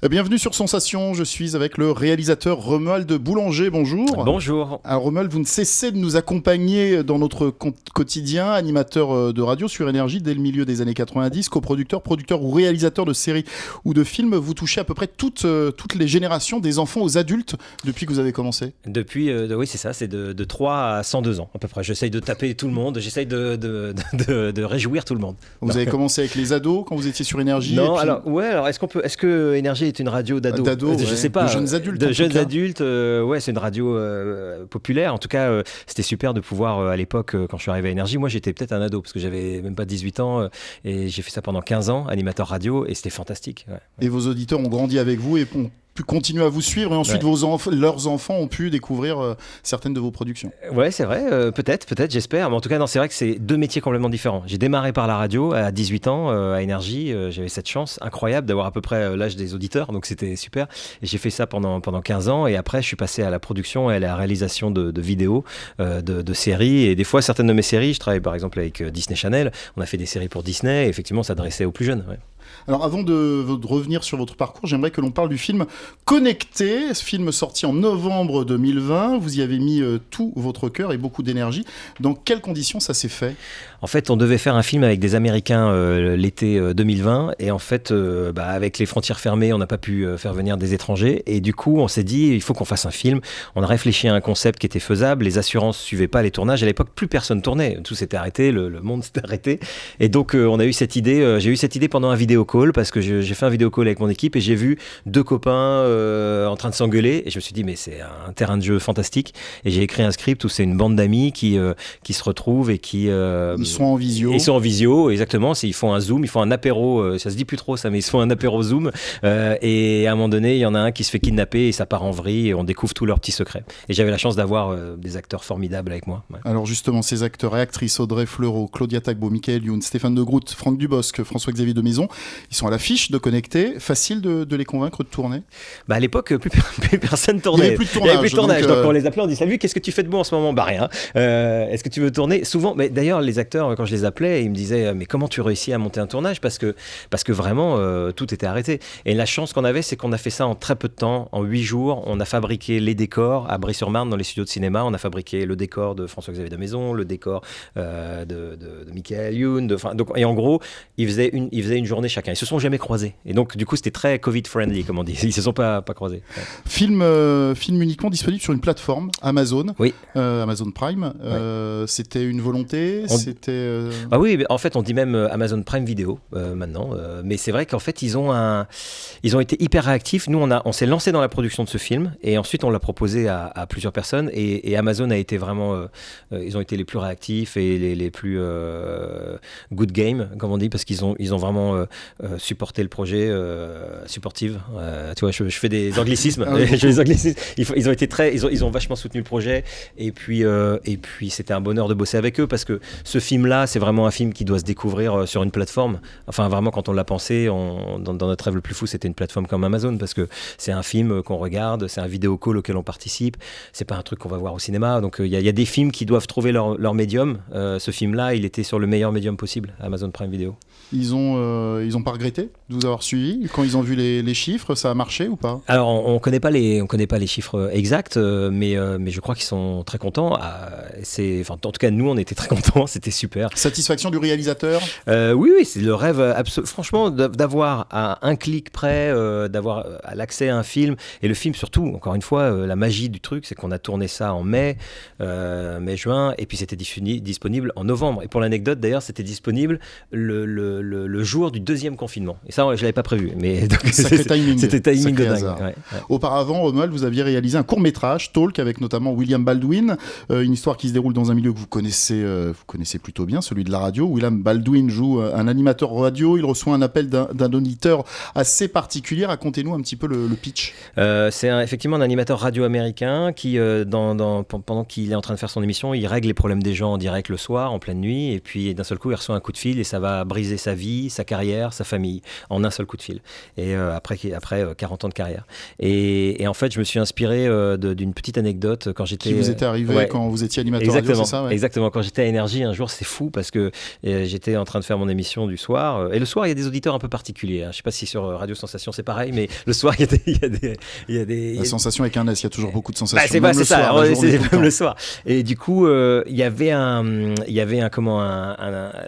Bienvenue sur Sensation, je suis avec le réalisateur Romuald Boulanger, bonjour. Bonjour. Alors Romuald, vous ne cessez de nous accompagner dans notre quotidien, animateur de radio sur Énergie dès le milieu des années 90, coproducteur, producteur ou réalisateur de séries ou de films. Vous touchez à peu près toutes les générations, des enfants aux adultes, depuis que vous avez commencé. Depuis, oui c'est ça, c'est de 3 à 102 ans à peu près. J'essaye de taper tout le monde, j'essaye de réjouir tout le monde. Vous avez commencé avec les ados quand vous étiez sur Énergie? Non, puis... alors est-ce que Énergie est une radio d'ados? D'ados, je sais pas. De jeunes adultes. De jeunes adultes, ouais, c'est une radio populaire. En tout cas, c'était super de pouvoir, à l'époque, quand je suis arrivé à Énergie, moi j'étais peut-être un ado, parce que j'avais même pas 18 ans, et j'ai fait ça pendant 15 ans, animateur radio, et c'était fantastique. Ouais. Et vos auditeurs ont grandi avec vous et ont pu continuer à vous suivre, et ensuite leurs enfants ont pu découvrir certaines de vos productions. Ouais, c'est vrai, peut-être, j'espère. Mais en tout cas, non, c'est vrai que c'est deux métiers complètement différents. J'ai démarré par la radio à 18 ans, à Énergie. J'avais cette chance incroyable d'avoir à peu près l'âge des auditeurs, donc c'était super. Et j'ai fait ça pendant 15 ans. Et après, je suis passé à la production et à la réalisation de vidéos, de séries. Et des fois, certaines de mes séries, je travaille par exemple avec Disney Channel. On a fait des séries pour Disney. Et effectivement, ça s'adressait aux plus jeunes. Ouais. Alors avant de revenir sur votre parcours, j'aimerais que l'on parle du film Connecté, ce film sorti en novembre 2020. Vous y avez mis tout votre cœur et beaucoup d'énergie. Dans quelles conditions ça s'est fait ? En fait, on devait faire un film avec des Américains l'été 2020. Et en fait, avec les frontières fermées, on n'a pas pu faire venir des étrangers. Et du coup, on s'est dit, il faut qu'on fasse un film. On a réfléchi à un concept qui était faisable. Les assurances ne suivaient pas les tournages. À l'époque, plus personne tournait. Tout s'était arrêté, le monde s'était arrêté. Et donc, on a eu cette idée. J'ai eu cette idée pendant un vidéo call, parce que j'ai fait un vidéo call avec mon équipe et j'ai vu deux copains en train de s'engueuler. Et je me suis dit, mais c'est un terrain de jeu fantastique. Et j'ai écrit un script où c'est une bande d'amis qui se retrouvent et qui... Ils sont en visio. Ils sont en visio, exactement. Ils font un zoom, ils font un apéro. Ça se dit plus trop ça, mais ils se font un apéro zoom. Et à un moment donné, il y en a un qui se fait kidnapper et ça part en vrille et on découvre tous leurs petits secrets. Et j'avais la chance d'avoir des acteurs formidables avec moi. Ouais. Alors justement, ces acteurs et actrices, Audrey Fleurot, Claudia Tagbo, Michael Youn, Stéphane de Groot, Franck Dubosc, François-Xavier de Maison, ils sont à l'affiche de Connecté. Facile de les convaincre de tourner? À l'époque, plus personne tournait. Il n'y avait plus de tournage. Donc on les appelait, on dit salut, qu'est-ce que tu fais de bon en ce moment? Rien. Est-ce que tu veux tourner? Souvent, mais d'ailleurs, les acteurs, quand je les appelais, ils me disaient mais comment tu réussis à monter un tournage? Parce que vraiment, tout était arrêté. Et la chance qu'on avait, c'est qu'on a fait ça en très peu de temps, en 8 jours. On a fabriqué les décors à Brie-sur-Marne, dans les studios de cinéma. On a fabriqué le décor de François-Xavier de Maison, le décor de Michael Youn. Et en gros, ils faisaient une journée chacun. Ils se sont jamais croisés. Et donc, du coup, c'était très Covid-friendly, comme on dit. Ils se sont pas croisés. Ouais. Film uniquement disponible sur une plateforme, Amazon. Oui. Amazon Prime. C'était une volonté. Oui, en fait, on dit même Amazon Prime Video maintenant. Mais c'est vrai qu'en fait, ils ont été hyper réactifs. Nous, on s'est lancé dans la production de ce film et ensuite, on l'a proposé à plusieurs personnes. Et Amazon a été vraiment... ils ont été les plus réactifs et les plus good game, comme on dit, parce qu'ils ont vraiment supporté le projet, supportive. Tu vois, je fais des anglicismes. Ils ont vachement soutenu le projet. Et puis c'était un bonheur de bosser avec eux parce que ce film-là, c'est vraiment un film qui doit se découvrir sur une plateforme. Enfin, vraiment, quand on l'a pensé, dans notre rêve le plus fou, c'était une plateforme comme Amazon parce que c'est un film qu'on regarde, c'est un vidéo call auquel on participe. C'est pas un truc qu'on va voir au cinéma. Donc, il y a des films qui doivent trouver leur médium. Ce film-là, il était sur le meilleur médium possible, Amazon Prime Video. Ils ont pas regretté de vous avoir suivi quand ils ont vu les chiffres? Ça a marché ou pas? Alors on connaît pas les chiffres exacts, mais je crois qu'ils sont très contents. En tout cas nous on était très contents, c'était super. Satisfaction du réalisateur? Oui, c'est le rêve absolu. Franchement, d'avoir à un clic près, d'avoir l'accès à un film et le film surtout. Encore une fois, la magie du truc, c'est qu'on a tourné ça en mai-juin, et puis c'était disponible en novembre. Et pour l'anecdote d'ailleurs, c'était disponible le jour du deuxième confinement. Et ça, je l'avais pas prévu. Mais donc, c'était timing de dingue. Ouais. Auparavant, Romuald, vous aviez réalisé un court-métrage, Talk, avec notamment William Baldwin, une histoire qui se déroule dans un milieu que vous connaissez plutôt bien, celui de la radio. William Baldwin joue un animateur radio. Il reçoit un appel d'un auditeur assez particulier. Racontez-nous un petit peu le pitch. C'est effectivement un animateur radio américain qui, pendant qu'il est en train de faire son émission, il règle les problèmes des gens en direct le soir, en pleine nuit, et puis d'un seul coup, il reçoit un coup de fil et ça va briser organiser sa vie, sa carrière, sa famille en un seul coup de fil. Et après 40 ans de carrière. Et en fait, je me suis inspiré d'une petite anecdote quand j'étais... Qui vous était arrivé quand vous étiez animateur radio, c'est ça? Exactement. Quand j'étais à Énergie, un jour, c'est fou parce que j'étais en train de faire mon émission du soir. Et le soir, il y a des auditeurs un peu particuliers. Je ne sais pas si sur Radio Sensation, c'est pareil, mais le soir, il y a des... La sensation avec un S, il y a toujours beaucoup de sensations. C'est même le soir. Et du coup, il y avait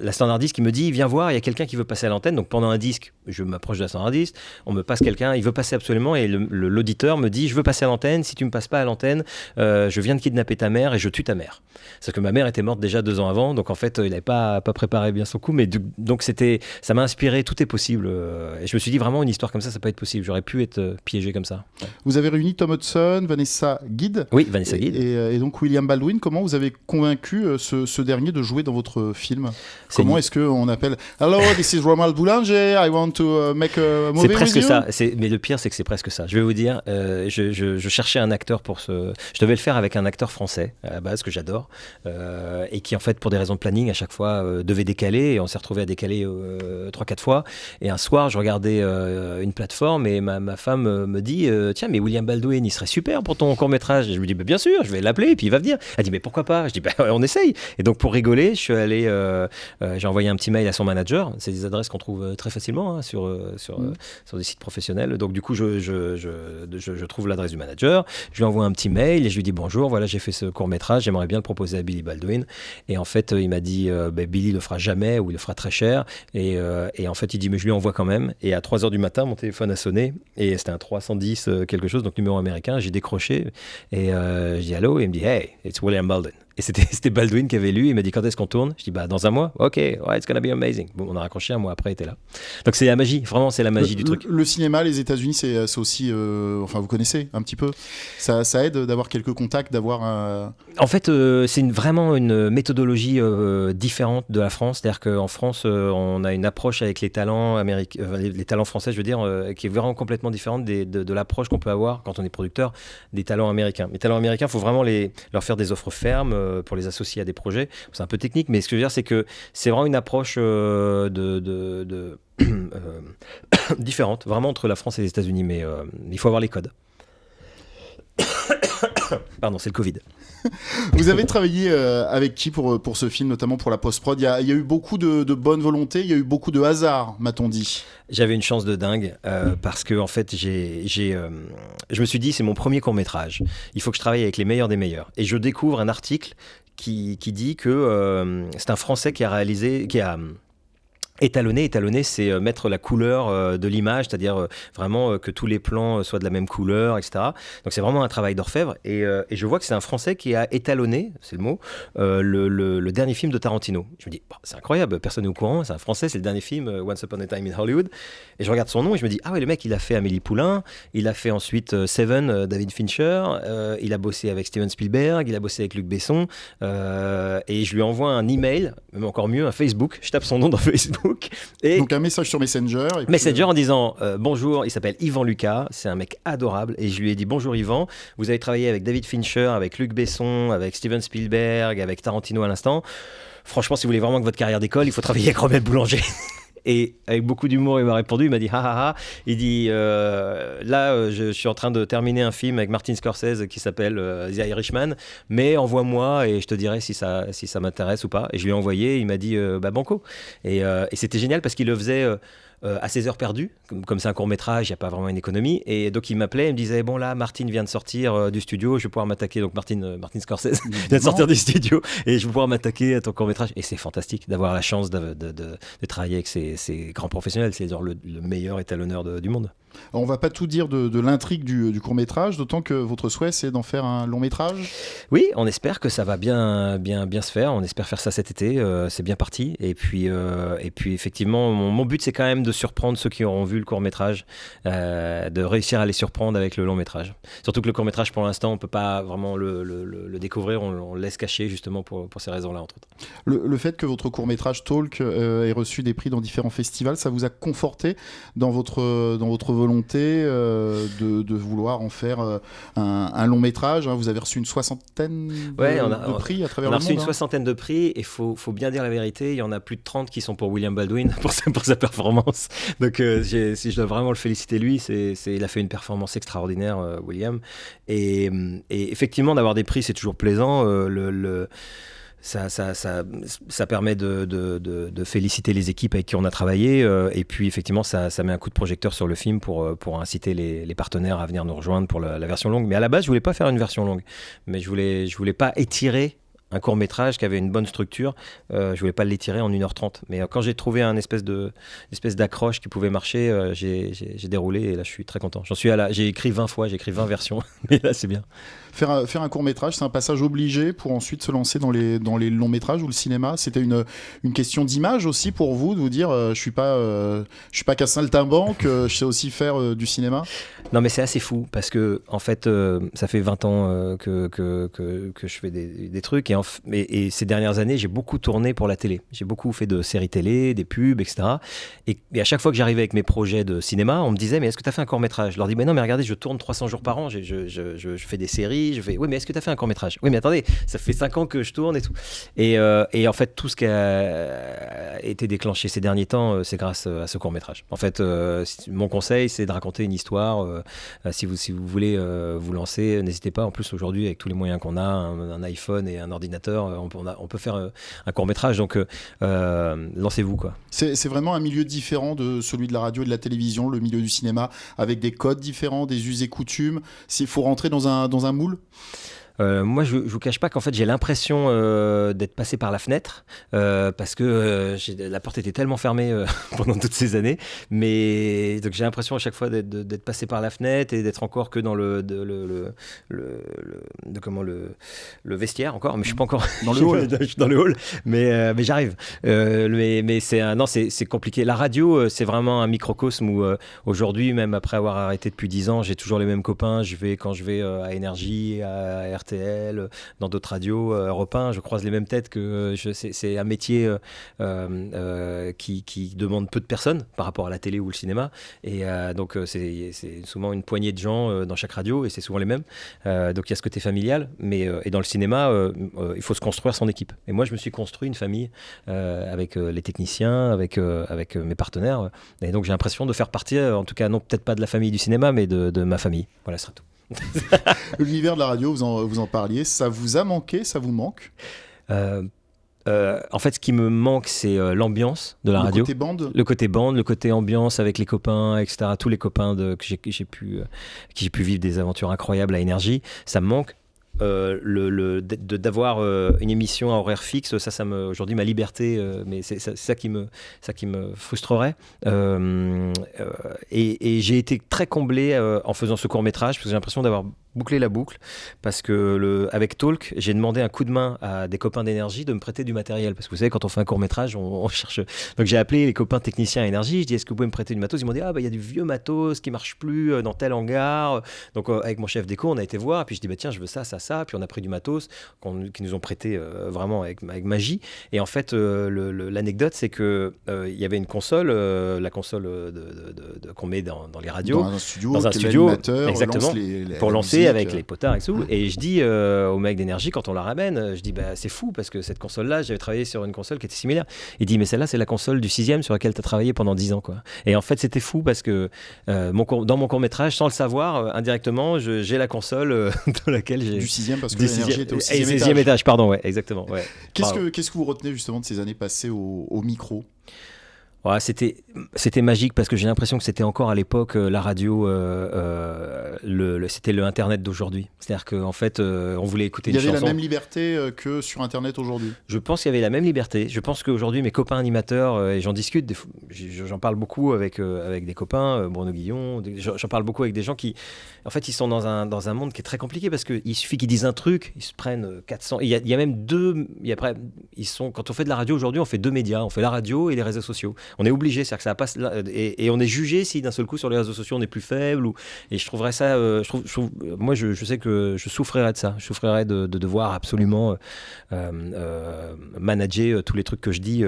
la standardiste qui me dit, viens voir, il y a quelqu'un qui veut passer à l'antenne. Donc pendant un disque, je m'approche de la standardiste, on me passe quelqu'un, il veut passer absolument, et l'auditeur me dit, je veux passer à l'antenne, si tu me passes pas à l'antenne, je viens de kidnapper ta mère et je tue ta mère. Parce que ma mère était morte déjà 2 ans avant, donc en fait, il n'avait pas préparé bien son coup, mais donc ça m'a inspiré, tout est possible. Et je me suis dit, vraiment, une histoire comme ça peut être possible. J'aurais pu être piégé comme ça. Ouais. Vous avez réuni Tom Hudson, Vanessa Guide. Oui, Vanessa Guide. Et donc William Baldwin. Comment vous avez convaincu ce dernier de jouer dans votre film? Comment est-ce qu'on appelle Hello, this is Romuald Boulanger, I want to make a movie. C'est presque with you. ça. Mais le pire, c'est que c'est presque ça. Je vais vous dire, je cherchais un acteur pour ce. Je devais le faire avec un acteur français à la base que j'adore et qui en fait pour des raisons de planning à chaque fois devait décaler, et on s'est retrouvé à décaler 3-4 fois. Et un soir, je regardais une plateforme et ma femme me dit tiens, mais William Baldwin, il serait super pour ton court-métrage. Et je lui dis bah, bien sûr, je vais l'appeler et puis il va venir. Elle dit mais pourquoi pas? Je dis bah, on essaye. Et donc pour rigoler, je suis allé j'ai envoyé un petit mail à son manager. C'est des adresses qu'on trouve très facilement sur des sites professionnels. Donc du coup, je trouve l'adresse du manager. Je lui envoie un petit mail et je lui dis bonjour, voilà, j'ai fait ce court-métrage, j'aimerais bien le proposer à Billy Baldwin. Et en fait, il m'a dit Billy le fera jamais ou il le fera très cher. Et en fait, il dit mais je lui envoie quand même. Et à 3h du matin, mon téléphone a sonné et c'était un 310 quelque chose, donc numéro américain. J'ai décroché et je dis allô, et il me dit hey, it's William Baldwin. Et c'était Baldwin qui avait lu. Il m'a dit quand est-ce qu'on tourne? Je dis bah dans un mois. Ok, ouais, it's gonna be amazing. Bon, on a raccroché, un mois après, il était là. Donc c'est la magie, vraiment c'est la magie du truc. Le cinéma, les États-Unis, c'est aussi, enfin vous connaissez un petit peu. Ça aide d'avoir quelques contacts, d'avoir. En fait, c'est vraiment une méthodologie différente de la France. C'est-à-dire qu'en France, on a une approche avec les talents américains, les talents français, je veux dire, qui est vraiment complètement différente de l'approche qu'on peut avoir quand on est producteur des talents américains. Les talents américains, il faut vraiment leur faire des offres fermes. Pour les associer à des projets. C'est un peu technique, mais ce que je veux dire, c'est que c'est vraiment une approche différente, vraiment entre la France et les États-Unis, mais il faut avoir les codes. Pardon, c'est le Covid. Vous avez travaillé avec qui pour ce film, notamment pour la post-prod? Il y a eu beaucoup de bonne volonté, il y a eu beaucoup de hasard, m'a-t-on dit. J'avais une chance de dingue parce que en fait, je me suis dit c'est mon premier court-métrage. Il faut que je travaille avec les meilleurs des meilleurs. Et je découvre un article qui dit que c'est un Français qui a étalonner, c'est mettre la couleur de l'image, c'est-à-dire vraiment que tous les plans soient de la même couleur, etc. Donc c'est vraiment un travail d'orfèvre. Et je vois que c'est un Français qui a étalonné, c'est le mot, le dernier film de Tarantino. Je me dis, bah, c'est incroyable, personne n'est au courant, c'est un Français, c'est le dernier film, Once Upon a Time in Hollywood. Et je regarde son nom et je me dis, ah ouais, le mec, il a fait Amélie Poulain, il a fait ensuite Seven, David Fincher, il a bossé avec Steven Spielberg, il a bossé avec Luc Besson. Et je lui envoie un email, même encore mieux, un Facebook, je tape son nom dans Facebook. Et donc un message sur Messenger. Messenger en disant bonjour, il s'appelle Yvan Lucas, c'est un mec adorable, et je lui ai dit bonjour Yvan, vous avez travaillé avec David Fincher, avec Luc Besson, avec Steven Spielberg, avec Tarantino à l'instant. Franchement, si vous voulez vraiment que votre carrière décolle, il faut travailler avec Romuald Boulanger. Et avec beaucoup d'humour, il m'a répondu, il m'a dit ha ha ha. Il dit là, je suis en train de terminer un film avec Martin Scorsese qui s'appelle The Irishman, mais envoie-moi et je te dirai si ça m'intéresse ou pas. Et je lui ai envoyé, il m'a dit bah banco. Et c'était génial parce qu'il le faisait à ses heures perdues, comme c'est un court-métrage, il n'y a pas vraiment une économie. Et donc il m'appelait, il me disait bon là, Martin vient de sortir du studio, je vais pouvoir m'attaquer. Donc Martin Scorsese vient de sortir du studio et je vais pouvoir m'attaquer à ton court-métrage. Et c'est fantastique d'avoir la chance de travailler avec ces grands professionnels, c'est genre le meilleur étalonneur du monde. Alors, on va pas tout dire de l'intrigue du court-métrage, d'autant que votre souhait c'est d'en faire un long-métrage. Oui, on espère que ça va bien se faire. On espère faire ça cet été. C'est bien parti. Et puis effectivement, mon but c'est quand même de surprendre ceux qui auront vu le court-métrage, de réussir à les surprendre avec le long-métrage. Surtout que le court-métrage pour l'instant on peut pas vraiment le découvrir. On le laisse cacher justement pour ces raisons-là entre autres. Le fait que votre court-métrage Talk ait reçu des prix dans différents festivals, ça vous a conforté dans votre volonté volonté de vouloir en faire un long métrage. Vous avez reçu une soixantaine de prix à travers le monde. On a reçu une soixantaine de prix et il faut bien dire la vérité, il y en a plus de 30 qui sont pour William Baldwin pour sa performance. Donc si je dois vraiment le féliciter lui, il a fait une performance extraordinaire, William. Et effectivement, d'avoir des prix, c'est toujours plaisant. Ça permet de féliciter les équipes avec qui on a travaillé, et puis effectivement ça met un coup de projecteur sur le film pour inciter les partenaires à venir nous rejoindre pour la version longue. Mais à la base je voulais pas faire une version longue, mais je voulais pas étirer un court-métrage qui avait une bonne structure. Je voulais pas l'étirer en 1h30, mais quand j'ai trouvé une espèce d'accroche qui pouvait marcher, j'ai déroulé et là je suis très content. J'ai écrit 20 fois, j'ai écrit 20 versions, mais là c'est bien. Faire un court-métrage, c'est un passage obligé pour ensuite se lancer dans les longs-métrages ou le cinéma. C'était une question d'image aussi pour vous, de vous dire je suis pas qu'un saltimbanque, je sais aussi faire du cinéma. Non mais c'est assez fou parce que en fait ça fait 20 ans que je fais des trucs et ces dernières années j'ai beaucoup tourné pour la télé. J'ai beaucoup fait de séries télé, des pubs, etc. Et à chaque fois que j'arrivais avec mes projets de cinéma, on me disait mais est-ce que tu as fait un court-métrage ? Je leur dis mais non mais regardez, je tourne 300 jours par an, je fais des séries. Oui, mais est-ce que tu as fait un court-métrage ? Oui, mais attendez, ça fait 5 ans que je tourne et tout. Et en fait, tout ce qui a été déclenché ces derniers temps, c'est grâce à ce court-métrage. En fait, mon conseil, c'est de raconter une histoire. Si vous voulez vous lancer, n'hésitez pas. En plus, aujourd'hui, avec tous les moyens qu'on a, un iPhone et un ordinateur, on peut faire un court-métrage. Donc, lancez-vous, quoi. C'est vraiment un milieu différent de celui de la radio et de la télévision, le milieu du cinéma, avec des codes différents, des us et coutumes. Il faut rentrer dans un moule. Moi, je vous cache pas qu'en fait, j'ai l'impression d'être passé par la fenêtre parce que la porte était tellement fermée pendant toutes ces années. Mais donc, j'ai l'impression à chaque fois d'être passé par la fenêtre et d'être encore que dans le vestiaire encore. Mais je suis pas encore dans le hall. Je suis dans le hall, mais j'arrive. Mais c'est compliqué. La radio, c'est vraiment un microcosme où aujourd'hui, même après avoir arrêté depuis 10 ans, j'ai toujours les mêmes copains. Quand je vais à Énergie, à RTL, dans d'autres radios, Europe 1, je croise les mêmes têtes c'est un métier qui demande peu de personnes par rapport à la télé ou le cinéma. Et donc, c'est souvent une poignée de gens dans chaque radio et c'est souvent les mêmes. Donc, il y a ce côté familial. Et dans le cinéma, il faut se construire son équipe. Et moi, je me suis construit une famille avec les techniciens, avec mes partenaires. Et donc, j'ai l'impression de faire partie, en tout cas, non, peut-être pas de la famille du cinéma, mais de ma famille. Voilà, ce sera tout. L'univers de la radio, vous en parliez, ça vous a manqué, ça vous manque ? En fait, ce qui me manque, c'est l'ambiance de la radio. Le côté bande, le côté ambiance avec les copains, etc. Tous les copains qui j'ai pu vivre des aventures incroyables à Énergie, ça me manque. D'avoir une émission à horaire fixe, ça aujourd'hui ma liberté, mais c'est ça qui me frustrerait. Et j'ai été très comblé en faisant ce court métrage parce que j'ai l'impression d'avoir bouclé la boucle parce que avec Talk, j'ai demandé un coup de main à des copains d'Énergie de me prêter du matériel parce que vous savez quand on fait un court métrage on cherche. Donc j'ai appelé les copains techniciens à Énergie, je dis est-ce que vous pouvez me prêter du matos ? Ils m'ont dit il y a du vieux matos qui marche plus dans tel hangar. Donc avec mon chef déco on a été voir et puis je dis tiens je veux ça, puis on a pris du matos qui nous ont prêté vraiment avec magie. Et en fait l'anecdote c'est que il y avait une console, la console qu'on met dans les radios dans un studio exactement pour lancer avec les potards et tout. Et je dis au mec d'Énergie quand on la ramène, je dis c'est fou parce que cette console là j'avais travaillé sur une console qui était similaire. Il dit mais celle-là c'est la console du 6e sur laquelle tu as travaillé pendant 10 ans quoi. Et en fait c'était fou parce que dans mon court-métrage sans le savoir indirectement j'ai la console dans laquelle j'ai du 6e parce que l'Énergie était au 6e étage pardon ouais exactement ouais. Qu'est-ce que vous retenez justement de ces années passées au micro ? Ouais, c'était magique parce que j'ai l'impression que c'était encore à l'époque la radio, c'était le Internet d'aujourd'hui. C'est-à-dire qu'en fait, on voulait écouter des chansons. Il y avait la même liberté que sur Internet aujourd'hui. Je pense qu'il y avait la même liberté. Je pense qu'aujourd'hui, mes copains animateurs, et j'en discute, j'en parle beaucoup avec des copains, Bruno Guillon, j'en parle beaucoup avec des gens qui, en fait, ils sont dans un monde qui est très compliqué parce qu'il suffit qu'ils disent un truc, ils se prennent 400. Il y a même quand on fait de la radio aujourd'hui, on fait 2 médias. On fait la radio et les réseaux sociaux. On est obligé, c'est-à-dire que ça passe et on est jugé si d'un seul coup sur les réseaux sociaux on est plus faible et je trouverais ça ça, moi, je sais que je souffrirais de ça. Je souffrirais de devoir absolument manager tous les trucs que je dis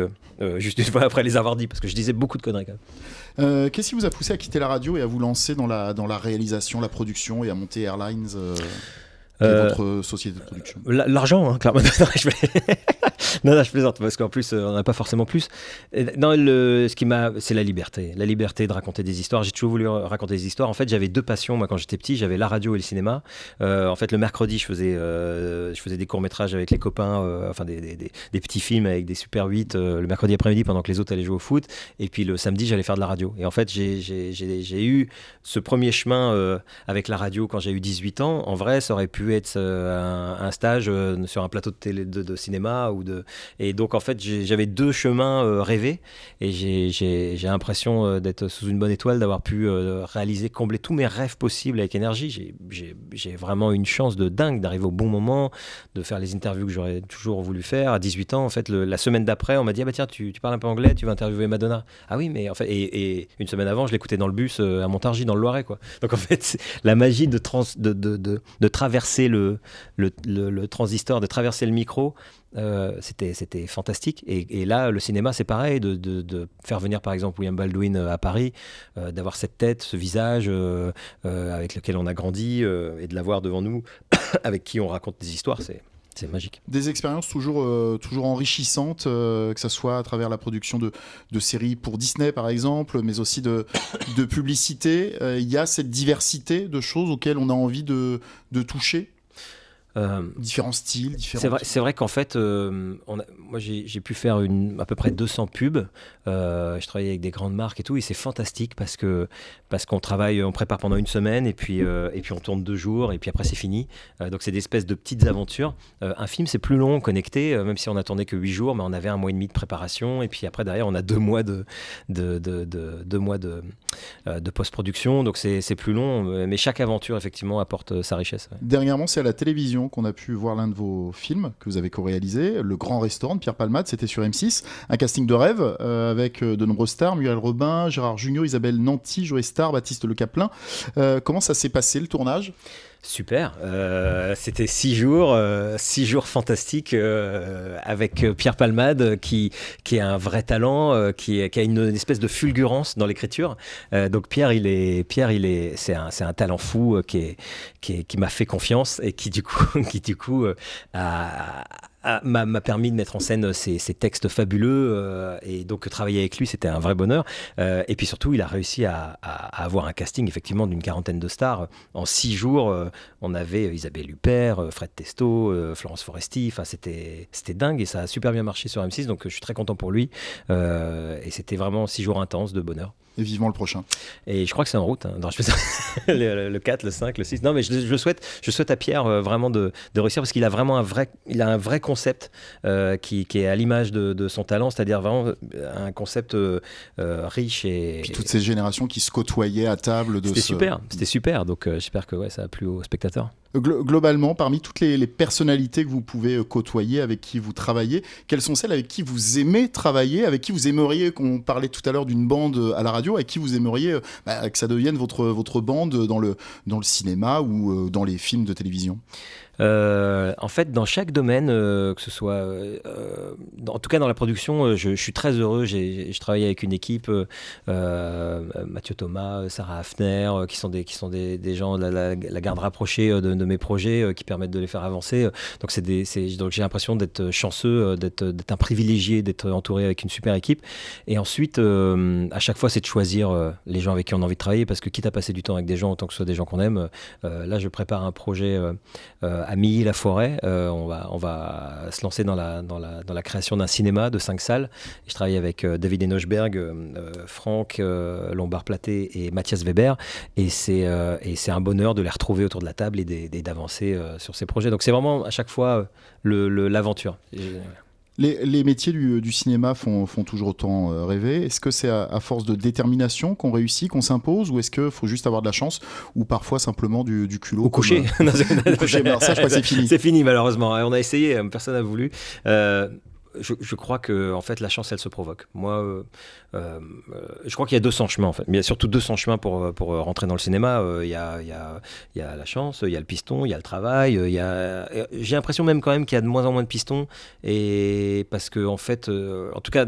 juste une fois après les avoir dit, parce que je disais beaucoup de conneries quand même. Qu'est-ce qui vous a poussé à quitter la radio et à vous lancer dans la réalisation, la production et à monter Airlines votre société de production? L'argent, hein, clairement. Non, je plaisante, parce qu'en plus, on n'a pas forcément plus. Non, c'est la liberté de raconter des histoires. J'ai toujours voulu raconter des histoires. En fait, j'avais deux passions. Moi, quand j'étais petit, j'avais la radio et le cinéma. En fait, le mercredi, je faisais des courts-métrages avec les copains, enfin des petits films avec des Super 8 le mercredi après-midi pendant que les autres allaient jouer au foot. Et puis le samedi, j'allais faire de la radio. Et en fait, j'ai eu ce premier chemin avec la radio quand j'ai eu 18 ans. En vrai, ça aurait pu être un stage sur un plateau de télé, de cinéma et donc en fait j'avais deux chemins rêvés, et j'ai l'impression d'être sous une bonne étoile, d'avoir pu combler tous mes rêves possibles avec énergie. J'ai vraiment une chance de dingue d'arriver au bon moment, de faire les interviews que j'aurais toujours voulu faire. À 18 ans, en fait, la semaine d'après, on m'a dit tiens, tu parles un peu anglais, tu vas interviewer Madonna. Ah oui, mais en fait, et une semaine avant, je l'écoutais dans le bus à Montargis dans le Loiret, quoi. Donc en fait, la magie de traverser le transistor, de traverser le micro, c'était fantastique. Et là, le cinéma, c'est pareil, de faire venir par exemple William Baldwin à Paris, d'avoir cette tête, ce visage avec lequel on a grandi, et de l'avoir devant nous, avec qui on raconte des histoires, c'est magique. Des expériences toujours enrichissantes, que ce soit à travers la production de séries pour Disney par exemple, mais aussi de publicité. Il y a cette diversité de choses auxquelles on a envie de toucher. Différents styles, C'est vrai qu'en fait, moi j'ai pu faire à peu près 200 pubs. Je travaillais avec des grandes marques et tout, et c'est fantastique parce qu'on travaille, on prépare pendant une semaine, et puis on tourne 2 jours, et puis après c'est fini. Donc c'est des espèces de petites aventures. Un film, c'est plus long, connecté, même si on a tourné que 8 jours, mais on avait 1 mois et demi de préparation, et puis après derrière on a 2 mois de post-production, donc c'est plus long, mais chaque aventure effectivement apporte sa richesse. Ouais. Dernièrement, c'est à la télévision qu'on a pu voir l'un de vos films que vous avez co-réalisé, Le Grand Restaurant de Pierre Palmade. C'était sur M6, un casting de rêve avec de nombreuses stars, Muriel Robin, Gérard Jugnot, Isabelle Nanty, Joey Star, Baptiste Le Caplin. Comment ça s'est passé le tournage ? Super, c'était 6 jours fantastiques avec Pierre Palmade qui est un vrai talent, qui a une espèce de fulgurance dans l'écriture. Donc Pierre, c'est un talent fou qui m'a fait confiance, et qui du coup m'a permis de mettre en scène ces textes fabuleux, et donc travailler avec lui, c'était un vrai bonheur. Et puis surtout, il a réussi à avoir un casting effectivement d'une 40aine de stars. En 6 jours, on avait Isabelle Huppert, Fred Testo, Florence Foresti. Enfin, c'était dingue, et ça a super bien marché sur M6, donc je suis très content pour lui. Et c'était vraiment 6 jours intenses de bonheur. Et vivement le prochain. Et je crois que c'est en route. Hein. Non, je fais ça. le 4, le 5, le 6. Non, mais je souhaite à Pierre vraiment de réussir, parce qu'il a vraiment un vrai concept qui est à l'image de son talent, c'est-à-dire vraiment un concept riche. Et puis toutes ces générations qui se côtoyaient à table. C'était super. Donc j'espère que ça a plu aux spectateurs. Globalement, parmi toutes les personnalités que vous pouvez côtoyer, avec qui vous travaillez, quelles sont celles avec qui vous aimez travailler, avec qui vous aimeriez, qu'on parlait tout à l'heure d'une bande à la radio, avec qui vous aimeriez que ça devienne votre bande dans le cinéma ou dans les films de télévision ? En fait, dans chaque domaine, que ce soit, en tout cas dans la production, je suis très heureux. Je travaille avec une équipe, Mathieu Thomas, Sarah Hafner, qui sont des gens de la garde rapprochée de mes projets, qui permettent de les faire avancer. Donc donc j'ai l'impression d'être chanceux, d'être un privilégié, d'être entouré avec une super équipe. Et ensuite, à chaque fois, c'est de choisir les gens avec qui on a envie de travailler, parce que quitte à passer du temps avec des gens, autant que ce soit des gens qu'on aime. Là, je prépare un projet à Milly-la-Forêt. On va se lancer dans la création d'un cinéma de 5 salles. Et je travaille avec David Enochberg, Franck Lombard-Platé et Mathias Weber. Et c'est un bonheur de les retrouver autour de la table et d'avancer sur ces projets. Donc c'est vraiment à chaque fois l'aventure. Les métiers du cinéma font toujours autant rêver. Est-ce que c'est à force de détermination qu'on réussit, qu'on s'impose, ou est-ce qu'il faut juste avoir de la chance, ou parfois simplement du culot? Au coucher. Au coucher, ça, je crois que c'est fini. C'est fini, malheureusement. On a essayé, personne n'a voulu. je crois que en fait la chance elle se provoque. Moi, je crois qu'il y a 200 chemins en fait. Mais il y a surtout 200 chemins pour rentrer dans le cinéma. Il y a la chance, il y a le piston, il y a le travail. J'ai l'impression même quand même qu'il y a de moins en moins de pistons et parce que en fait, en tout cas.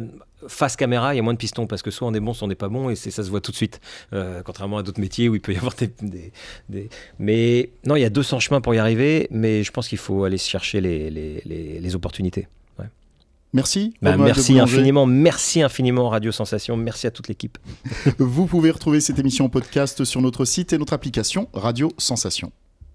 Face caméra, il y a moins de pistons parce que soit on est bon, soit on n'est pas bon et ça se voit tout de suite. Contrairement à d'autres métiers où il peut y avoir Mais non, il y a 200 chemins pour y arriver, mais je pense qu'il faut aller chercher les opportunités. Ouais. Merci. Merci infiniment Radio Sensation, merci à toute l'équipe. Vous pouvez retrouver cette émission en podcast sur notre site et notre application Radio Sensation.